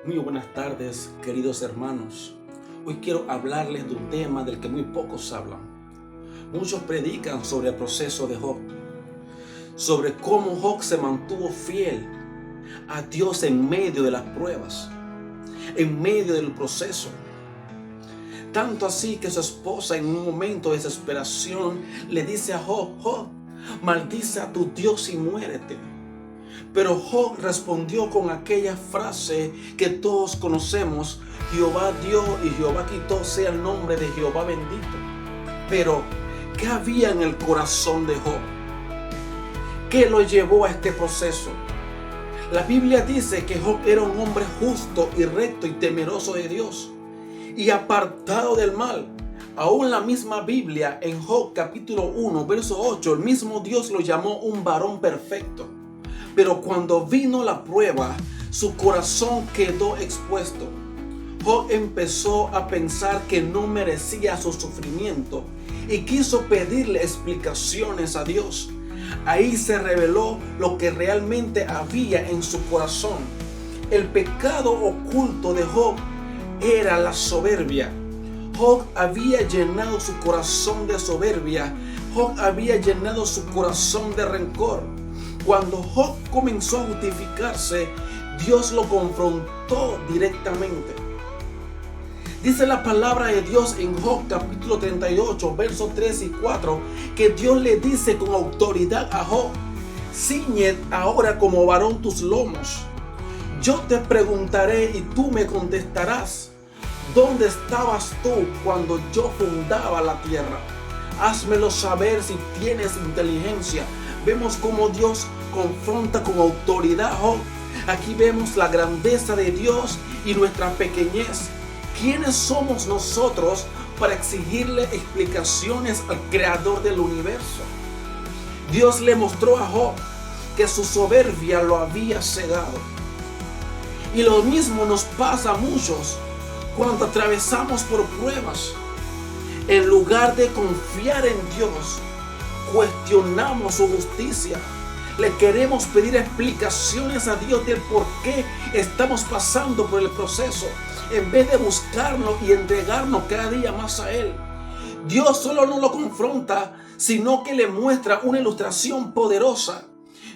Muy buenas tardes, queridos hermanos. Hoy quiero hablarles de un tema del que muy pocos hablan. Muchos predican sobre el proceso de Job, sobre cómo Job se mantuvo fiel a Dios en medio de las pruebas, en medio del proceso. Tanto así que su esposa, en un momento de desesperación, le dice a Job: Job, maldice a tu Dios y muérete. Pero Job respondió con aquella frase que todos conocemos: Jehová dio y Jehová quitó, sea el nombre de Jehová bendito. Pero, ¿qué había en el corazón de Job? ¿Qué lo llevó a este proceso? La Biblia dice que Job era un hombre justo y recto y temeroso de Dios y apartado del mal. Aún la misma Biblia, en Job capítulo 1, verso 8, el mismo Dios lo llamó un varón perfecto. Pero cuando vino la prueba, su corazón quedó expuesto. Job empezó a pensar que no merecía su sufrimiento y quiso pedirle explicaciones a Dios. Ahí se reveló lo que realmente había en su corazón. El pecado oculto de Job era la soberbia. Job había llenado su corazón de soberbia. Job había llenado su corazón de rencor. Cuando Job comenzó a justificarse, Dios lo confrontó directamente. Dice la palabra de Dios en Job capítulo 38, versos 3 y 4, que Dios le dice con autoridad a Job: ciñe ahora como varón tus lomos. Yo te preguntaré y tú me contestarás: ¿dónde estabas tú cuando yo fundaba la tierra? Házmelo saber si tienes inteligencia. Vemos cómo Dios confronta con autoridad a Job. Aquí vemos la grandeza de Dios y nuestra pequeñez. ¿Quiénes somos nosotros para exigirle explicaciones al creador del universo? Dios le mostró a Job que su soberbia lo había cegado. Y lo mismo nos pasa a muchos cuando atravesamos por pruebas. En lugar de confiar en Dios, cuestionamos su justicia. Le queremos pedir explicaciones a Dios del por qué estamos pasando por el proceso, en vez de buscarlo y entregarnos cada día más a Él. Dios solo no lo confronta, sino que le muestra una ilustración poderosa.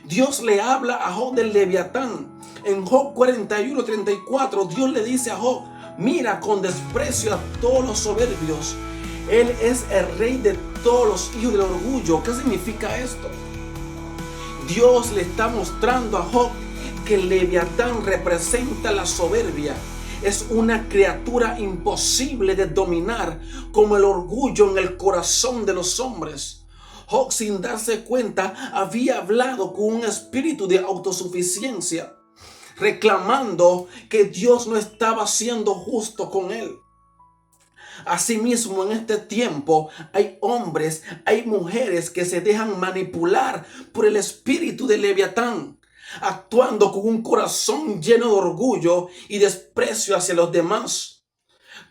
Dios le habla a Job del Leviatán. En Job 41:34, Dios le dice a Job: mira con desprecio a todos los soberbios. Él es el rey de todos los hijos del orgullo. ¿Qué significa esto? Dios le está mostrando a Job que el Leviatán representa la soberbia. Es una criatura imposible de dominar, como el orgullo en el corazón de los hombres. Job, sin darse cuenta, había hablado con un espíritu de autosuficiencia, reclamando que Dios no estaba siendo justo con él. Asimismo, en este tiempo hay hombres, hay mujeres que se dejan manipular por el espíritu de Leviatán, actuando con un corazón lleno de orgullo y desprecio hacia los demás.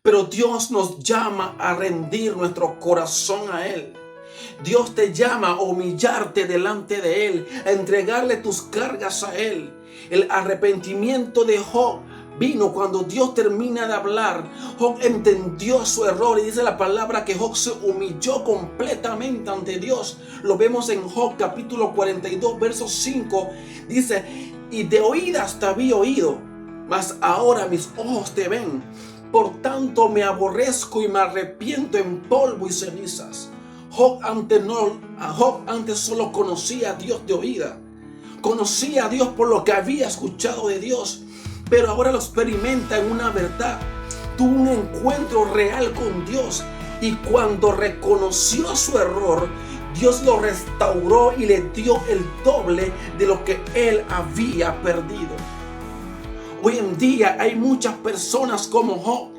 Pero Dios nos llama a rendir nuestro corazón a Él. Dios te llama a humillarte delante de Él, a entregarle tus cargas a Él. El arrepentimiento de Job vino cuando Dios termina de hablar. Job entendió su error y dice la palabra que Job se humilló completamente ante Dios. Lo vemos en Job capítulo 42, verso 5. Dice: y de oídas te había oído, mas ahora mis ojos te ven. Por tanto me aborrezco y me arrepiento en polvo y cenizas. Job antes solo conocía a Dios de oída. Conocía a Dios por lo que había escuchado de Dios, pero ahora lo experimenta en una verdad. Tuvo un encuentro real con Dios y cuando reconoció su error, Dios lo restauró y le dio el doble de lo que él había perdido. Hoy en día hay muchas personas como Job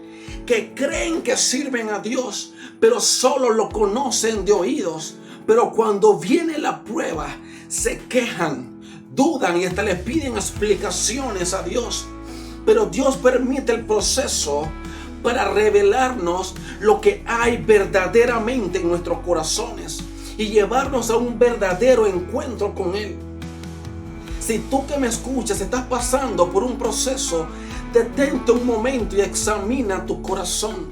que creen que sirven a Dios, pero solo lo conocen de oídos. Pero cuando viene la prueba, se quejan, dudan y hasta le piden explicaciones a Dios. Pero Dios permite el proceso para revelarnos lo que hay verdaderamente en nuestros corazones y llevarnos a un verdadero encuentro con Él. Si tú que me escuchas estás pasando por un proceso, Detente un momento y examina tu corazón.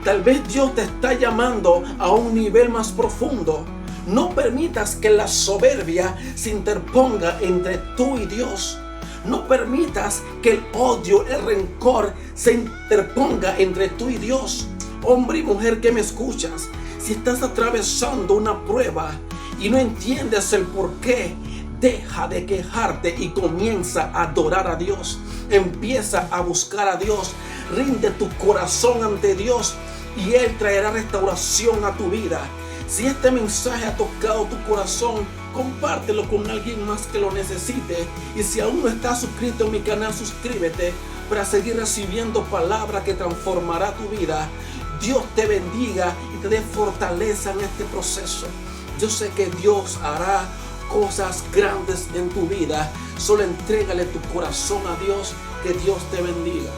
Tal vez Dios te está llamando a un nivel más profundo. No permitas que la soberbia se interponga entre tú y Dios. No permitas que el odio, el rencor se interponga entre tú y Dios. Hombre y mujer que me escuchas, si estás atravesando una prueba y no entiendes el por qué, deja de quejarte y comienza a adorar a Dios. Empieza a buscar a Dios. Rinde tu corazón ante Dios y Él traerá restauración a tu vida. Si este mensaje ha tocado tu corazón, compártelo con alguien más que lo necesite. Y si aún no estás suscrito a mi canal, suscríbete para seguir recibiendo palabra que transformará tu vida. Dios te bendiga y te dé fortaleza en este proceso. Yo sé que Dios hará cosas grandes en tu vida. Solo entrégale tu corazón a Dios. Que Dios te bendiga.